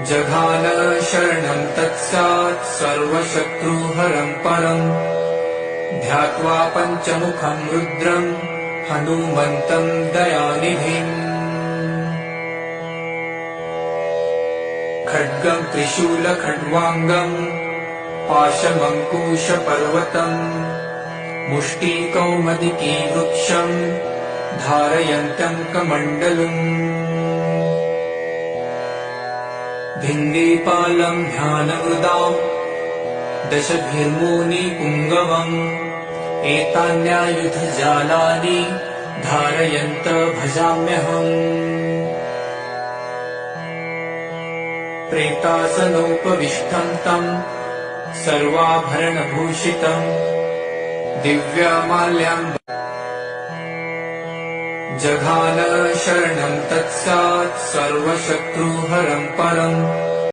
जघान शरणं तत्सात् सर्वशत्रुहरं परम् ध्यात्वा पञ्चमुखं रुद्रं हनुमन्तं दयानिधिम् खड्गं त्रिशूलखड्वाङ्गं पाशमङ्कुशपर्वतम् मुष्टिकौमदिकी वृक्षं धारयन्तं कमण्डलम् भिन्देपालं ध्यानवृदां दशभिर्मूनिपुङ्गवम् एतान्यायुधजालानि धारयन्त भजाम्यहम् प्रेतासनोपविष्टं तं सर्वाभरणभूषितं दिव्यमाल्याम्ब जघान शरणं तत्सात् सर्वशत्रुहरं परम्